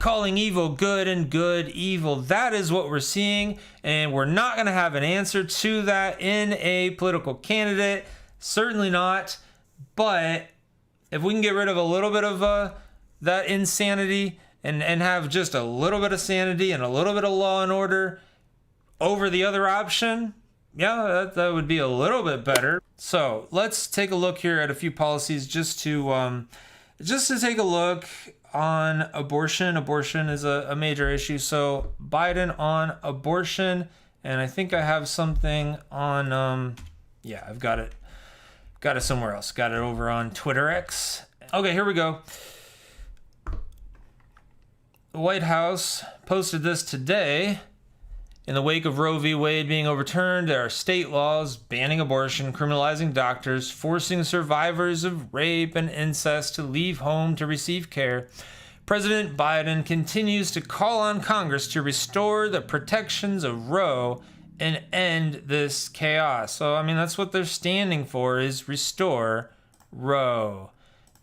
calling evil good and good evil. That is what we're seeing, and we're not going to have an answer to that in a political candidate. Certainly not. But if we can get rid of a little bit of that insanity and have just a little bit of sanity and a little bit of law and order over the other option, yeah, that would be a little bit better. So let's take a look here at a few policies just to take a look on abortion. Abortion is a major issue. So Biden on abortion, and I think I have something on, I've got it somewhere else. Got it over on Twitter X. Okay, here we go. The White House posted this today. In the wake of Roe v. Wade being overturned, there are state laws banning abortion, criminalizing doctors, forcing survivors of rape and incest to leave home to receive care. President Biden continues to call on Congress to restore the protections of Roe and end this chaos. So, I mean, that's what they're standing for, is restore Roe.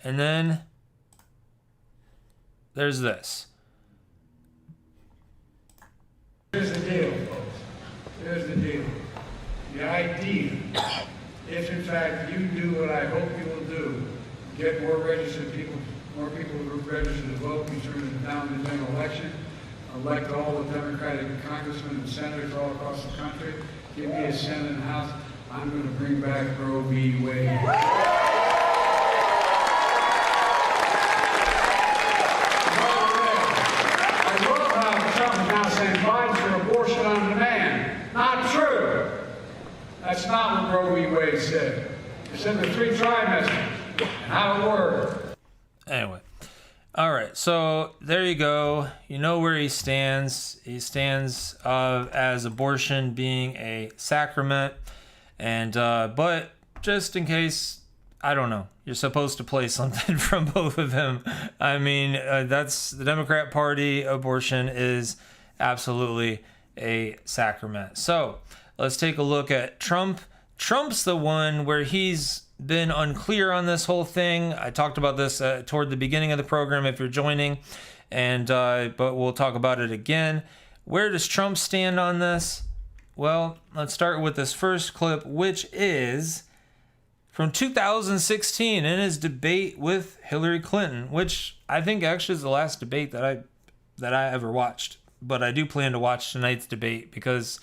And then there's this. Here's the deal, folks. Here's the deal. The idea, if in fact you do what I hope you will do, get more registered people, more people registered to vote between now and the general election, elect all the Democratic congressmen and senators all across the country, give me a Senate and House, I'm going to bring back Roe v. Wade. That's not what Roe v. Wade said. It said the 3 trimesters and how it worked. Anyway. All right. So there you go. You know where he stands. He stands as abortion being a sacrament. And but just in case, I don't know, you're supposed to play something from both of them. I mean, that's the Democrat Party. Abortion is absolutely a sacrament. So let's take a look at Trump. Trump's the one where he's been unclear on this whole thing. I talked about this toward the beginning of the program if you're joining, and but we'll talk about it again. Where does Trump stand on this? Well, let's start with this first clip, which is from 2016 in his debate with Hillary Clinton, which I think actually is the last debate that I ever watched. But I do plan to watch tonight's debate because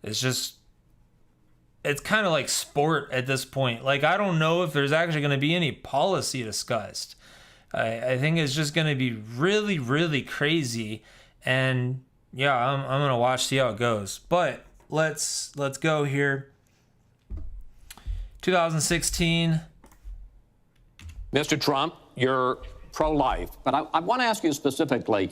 it's kind of like sport at this point. Like, I don't know if there's actually going to be any policy discussed. I think it's just going to be really, really crazy. And yeah, I'm going to watch, see how it goes. But let's go here. 2016. Mr. Trump, you're pro-life, but I want to ask you specifically,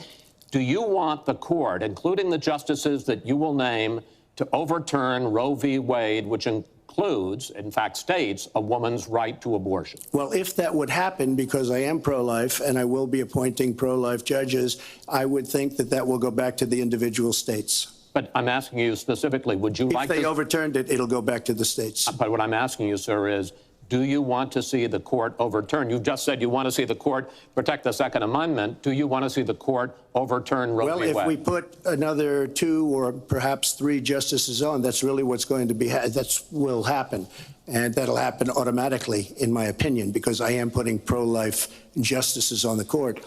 do you want the court, including the justices that you will name, to overturn Roe v. Wade, which includes, in fact, states a woman's right to abortion? Well, if that would happen, because I am pro-life and I will be appointing pro-life judges, I would think that will go back to the individual states. But I'm asking you specifically, would you like to... If they overturned it, it'll go back to the states. But what I'm asking you, sir, is do you want to see the court overturn? You just said you want to see the court protect the Second Amendment. Do you want to see the court overturn Roe v. Wade? Well, if we put another 2 or perhaps 3 justices on, that's really what's going to be, that will happen. And that'll happen automatically, in my opinion, because I am putting pro-life justices on the court.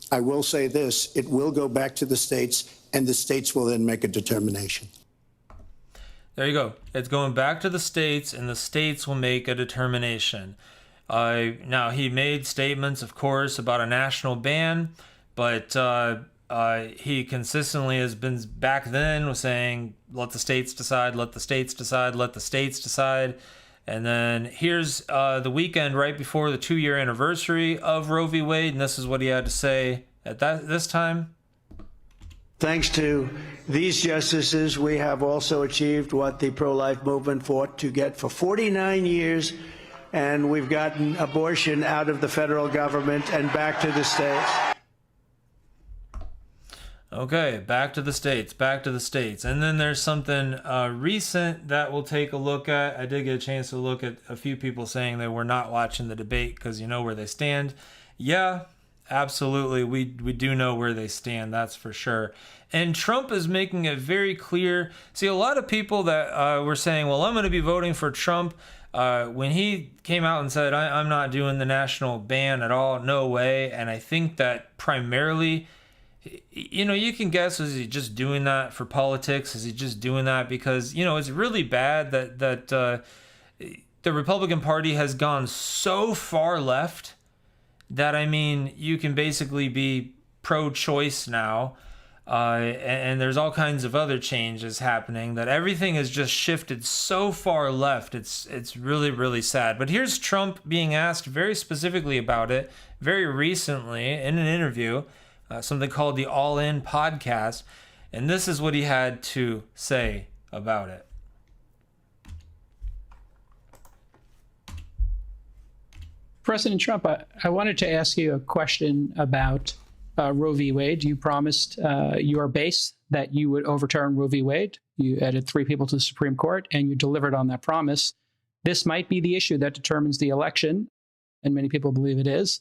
I will say this, it will go back to the states, and the states will then make a determination. There you go. It's going back to the states, and the states will make a determination. Now, he made statements, of course, about a national ban, but he consistently has been back then was saying, let the states decide, let the states decide, let the states decide. And then here's the weekend right before the 2-year anniversary of Roe v. Wade, and this is what he had to say at this time. Thanks to these justices, we have also achieved what the pro-life movement fought to get for 49 years, and we've gotten abortion out of the federal government and back to the states. Okay, back to the states, back to the states. And then there's something recent that we'll take a look at. I did get a chance to look at a few people saying they were not watching the debate because you know where they stand. Yeah, Absolutely. We do know where they stand, that's for sure. And Trump is making it very clear. See, a lot of people that were saying, well, I'm going to be voting for Trump. When he came out and said, I'm not doing the national ban at all, no way. And I think that primarily, you can guess, is he just doing that for politics? Is he just doing that because, it's really bad that the Republican Party has gone so far left that, you can basically be pro-choice now. And there's all kinds of other changes happening, that everything has just shifted so far left. It's really, really sad. But here's Trump being asked very specifically about it very recently in an interview, something called the All In podcast. And this is what he had to say about it. President Trump, I wanted to ask you a question about Roe v. Wade. You promised your base that you would overturn Roe v. Wade. You added 3 people to the Supreme Court, and you delivered on that promise. This might be the issue that determines the election, and many people believe it is.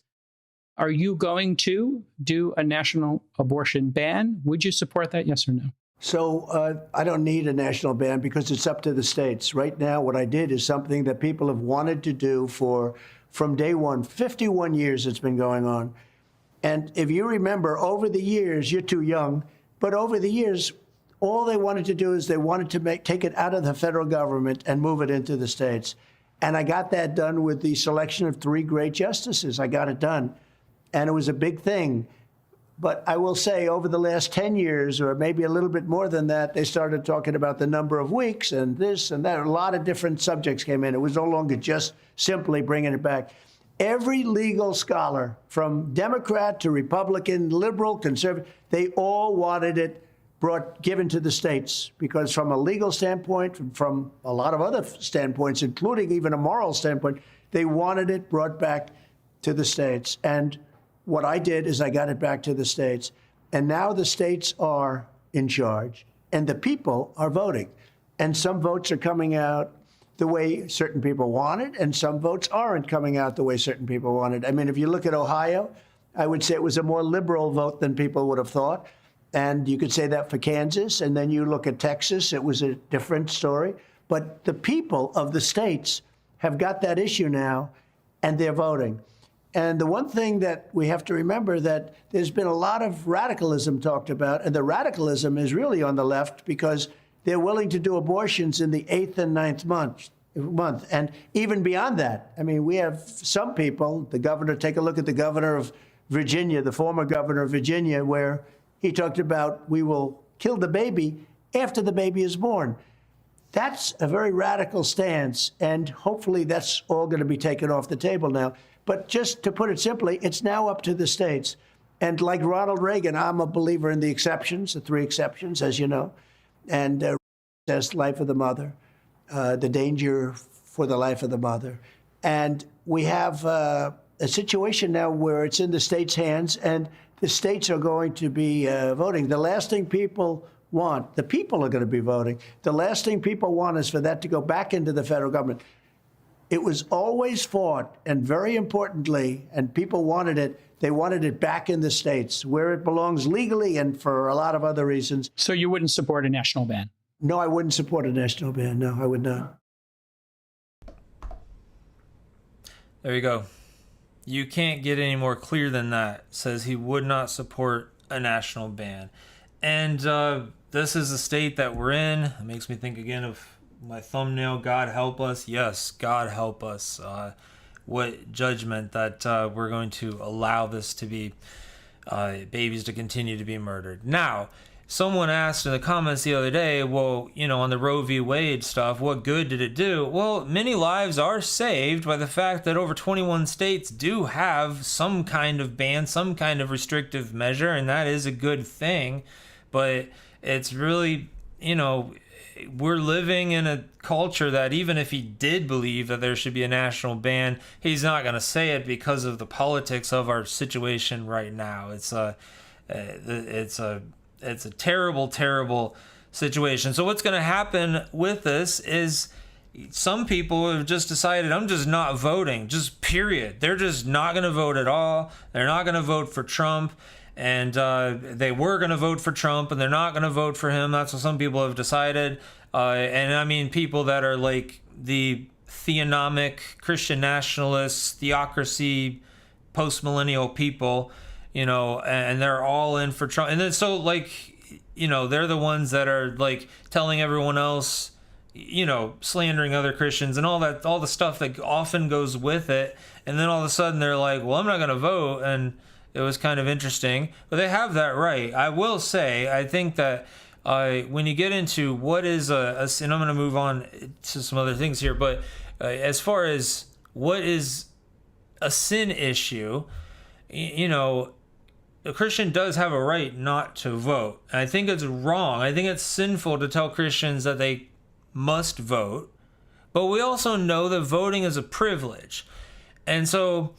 Are you going to do a national abortion ban? Would you support that, yes or no? So I don't need a national ban because it's up to the states. Right now, what I did is something that people have wanted to do from day one. 51 years it's been going on. And if you remember, over the years, you're too young, but over the years, all they wanted to do is they wanted to take it out of the federal government and move it into the states. And I got that done with the selection of 3 great justices. I got it done. And it was a big thing. But I will say, over the last 10 years, or maybe a little bit more than that, they started talking about the number of weeks and this and that. A lot of different subjects came in. It was no longer just simply bringing it back. Every legal scholar, from Democrat to Republican, liberal, conservative, they all wanted it given to the states, because from a legal standpoint, from a lot of other standpoints, including even a moral standpoint, they wanted it brought back to the states. And what I did is I got it back to the states. And now the states are in charge, and the people are voting. And some votes are coming out the way certain people wanted, and some votes aren't coming out the way certain people wanted. If you look at Ohio, I would say it was a more liberal vote than people would have thought. And you could say that for Kansas. And then you look at Texas, it was a different story. But the people of the states have got that issue now, and they're voting. And the one thing that we have to remember, that there's been a lot of radicalism talked about, and the radicalism is really on the left because they're willing to do abortions in the 8th and 9th month. And even beyond that, we have some people, the governor, take a look at the governor of Virginia, the former governor of Virginia, where he talked about, we will kill the baby after the baby is born. That's a very radical stance, and hopefully that's all going to be taken off the table now. But just to put it simply, it's now up to the states. And like Ronald Reagan, I'm a believer in the exceptions, the 3 exceptions, as you know. And as life of the mother, the danger for the life of the mother. And we have a situation now where it's in the states' hands, and the states are going to be voting. The last thing people want, the people are going to be voting. The last thing people want is for that to go back into the federal government. It was always fought, and very importantly, and people wanted it, they wanted it back in the states where it belongs legally and for a lot of other reasons. So you wouldn't support a national ban? No, I wouldn't support a national ban. No, I would not. There you go. You can't get any more clear than that. Says he would not support a national ban. And this is the state that we're in. It makes me think again of my thumbnail, God help us. Yes, God help us. What judgment that we're going to allow this to be, babies to continue to be murdered. Now, someone asked in the comments the other day, well, on the Roe v. Wade stuff, what good did it do? Well, many lives are saved by the fact that over 21 states do have some kind of ban, some kind of restrictive measure, and that is a good thing. But it's really, we're living in a culture that even if he did believe that there should be a national ban, he's not going to say it because of the politics of our situation right now. It's a terrible, terrible situation. So what's going to happen with this is some people have just decided, I'm just not voting, just period. They're just not going to vote at all. They're not going to vote for Trump. And they were going to vote for Trump, and they're not going to vote for him. That's what some people have decided. And I mean, people that are like the theonomic Christian nationalists, theocracy, post-millennial people, you know, and they're all in for Trump. And then so, like, you know, they're the ones that are like telling everyone else, you know, slandering other Christians and all that, all the stuff that often goes with it. And then all of a sudden they're like, well, I'm not going to vote. And it was kind of interesting, but they have that right. I will say, I think that when you get into what is and I'm going to move on to some other things here, but as far as what is a sin issue, you know, a Christian does have a right not to vote. And I think it's wrong. I think it's sinful to tell Christians that they must vote, but we also know that voting is a privilege. And so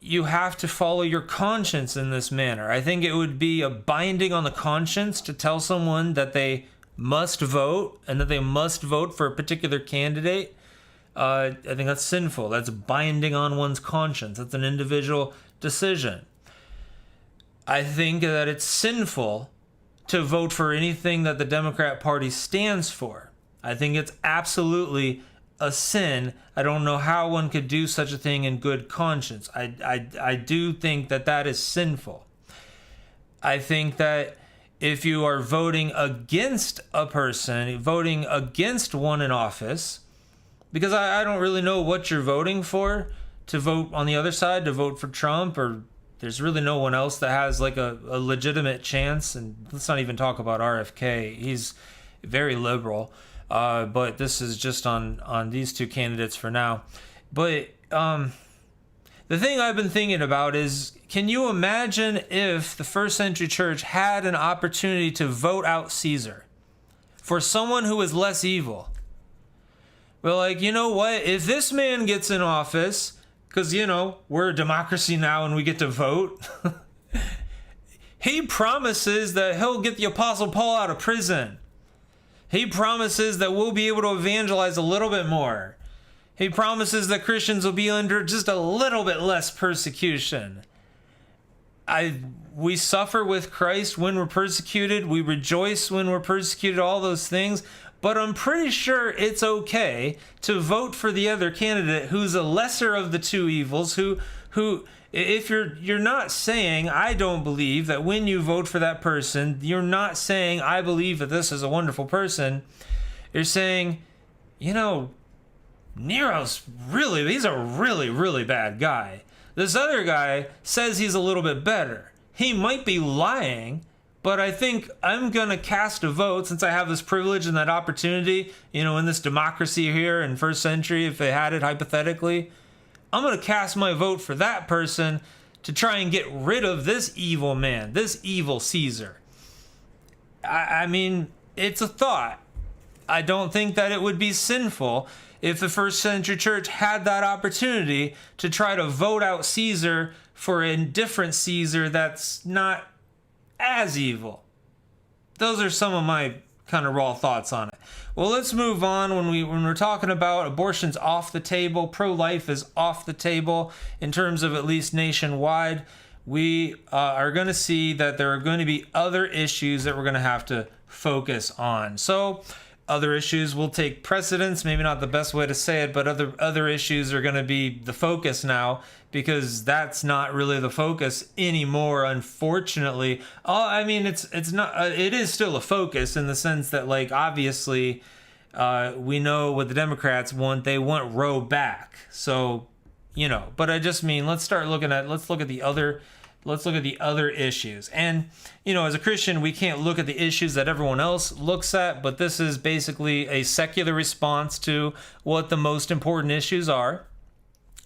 you have to follow your conscience in this manner. I think it would be a binding on the conscience to tell someone that they must vote and that they must vote for a particular candidate. I think that's sinful. That's binding on one's conscience. That's an individual decision. I think that it's sinful to vote for anything that the Democrat Party stands for. I think it's absolutely a sin. I don't know how one could do such a thing in good conscience. I do think that that is sinful. I think that if you are voting against a person, voting against one in office, because I don't really know what you're voting for, to vote on the other side, to vote for Trump, or there's really no one else that has like a legitimate chance. And let's not even talk about RFK. He's very liberal. But this is just on these two candidates for now. But the thing I've been thinking about is, can you imagine if the first century church had an opportunity to vote out Caesar for someone who is less evil? Well, like, you know what? If this man gets in office, because, you know, we're a democracy now and we get to vote, he promises that he'll get the Apostle Paul out of prison. He promises that we'll be able to evangelize a little bit more. He promises that Christians will be under just a little bit less persecution. We suffer with Christ when we're persecuted. We rejoice when we're persecuted, all those things. But I'm pretty sure it's okay to vote for the other candidate who's a lesser of the two evils, who if you're not saying, I don't believe that when you vote for that person, you're not saying, I believe that this is a wonderful person. You're saying, you know, he's a really, really bad guy. This other guy says he's a little bit better. He might be lying, but I think I'm going to cast a vote, since I have this privilege and that opportunity, you know, in this democracy here in first century, if they had it hypothetically, I'm going to cast my vote for that person to try and get rid of this evil man, this evil Caesar. I mean, it's a thought. I don't think that it would be sinful if the first century church had that opportunity to try to vote out Caesar for a different Caesar that's not as evil. Those are some of my kind of raw thoughts on it. Well, let's move on. When we're talking about abortion's off the table, pro-life is off the table in terms of at least nationwide, we are going to see that there are going to be other issues that we're going to have to focus on. So other issues will take precedence, maybe not the best way to say it, but other issues are going to be the focus now, because that's not really the focus anymore, unfortunately. I mean, it's not, it is still a focus in the sense that, like, obviously we know what the Democrats want. They want Roe back. So, you know, but I just mean, let's look at the other issues. And, you know, as a Christian, we can't look at the issues that everyone else looks at, but this is basically a secular response to what the most important issues are.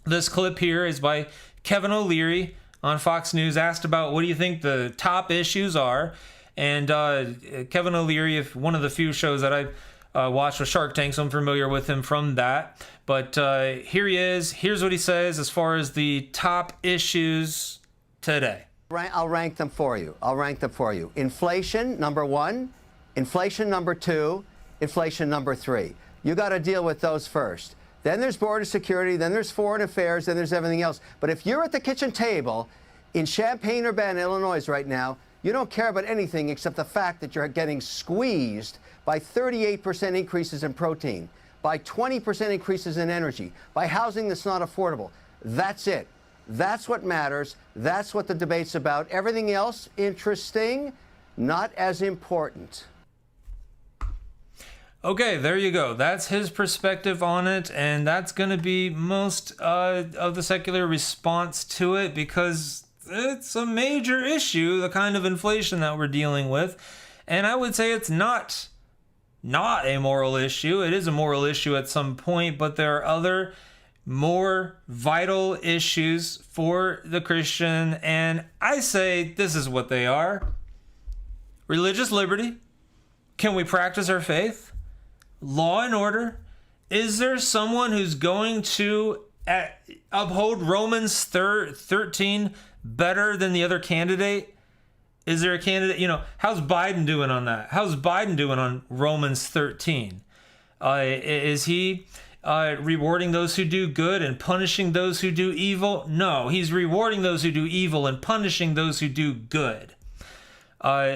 This clip here is by Kevin O'Leary on Fox News, asked about what do you think the top issues are. And Kevin O'Leary, if one of the few shows that I watched was Shark Tank, so I'm familiar with him from that. But here he is. Here's what he says as far as the top issues today. I'll rank them for you. Inflation, number one. Inflation, number two. Inflation, number three. You got to deal with those first. Then there's border security, then there's foreign affairs, then there's everything else. But if you're at the kitchen table in Champaign-Urbana, Illinois right now, you don't care about anything except the fact that you're getting squeezed by 38% increases in protein, by 20% increases in energy, by housing that's not affordable. That's it. That's what matters. That's what the debate's about. Everything else, interesting, not as important. Okay, there you go. That's his perspective on it, and that's going to be most of the secular response to it, because it's a major issue, the kind of inflation that we're dealing with. And I would say it's not a moral issue. It is a moral issue at some point, but there are other more vital issues for the Christian, and I say this is what they are. Religious liberty. Can we practice our faith? Law and order. Is there someone who's going to uphold Romans 13 better than the other candidate? Is there a candidate? How's Biden doing on that? How's Biden doing on Romans 13? Is he rewarding those who do good and punishing those who do evil? No, he's rewarding those who do evil and punishing those who do good.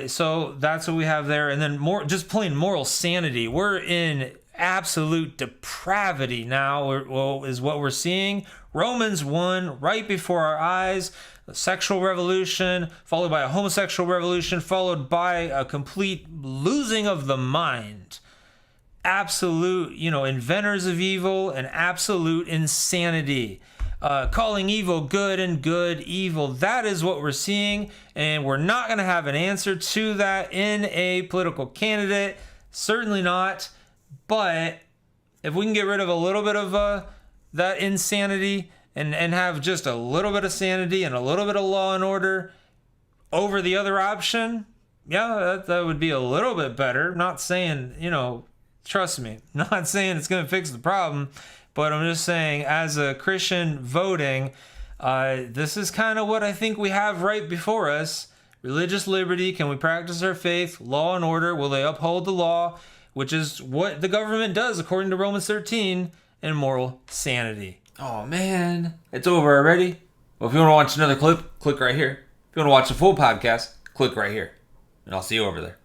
So that's what we have there. And then just plain moral sanity. We're in absolute depravity now, is what we're seeing. Romans 1, right before our eyes, a sexual revolution, followed by a homosexual revolution, followed by a complete losing of the mind. Absolute, inventors of evil and absolute insanity. Calling evil good and good evil. That is what we're seeing, and we're not going to have an answer to that in a political candidate. Certainly not. But if we can get rid of a little bit of that insanity and have just a little bit of sanity and a little bit of law and order over the other option, yeah, that would be a little bit better. Not saying, trust me, not saying it's going to fix the problem. But I'm just saying, as a Christian voting, this is kind of what I think we have right before us. Religious liberty. Can we practice our faith? Law and order. Will they uphold the law? Which is what the government does, according to Romans 13. And moral sanity. Oh, man. It's over already? Well, if you want to watch another clip, click right here. If you want to watch the full podcast, click right here. And I'll see you over there.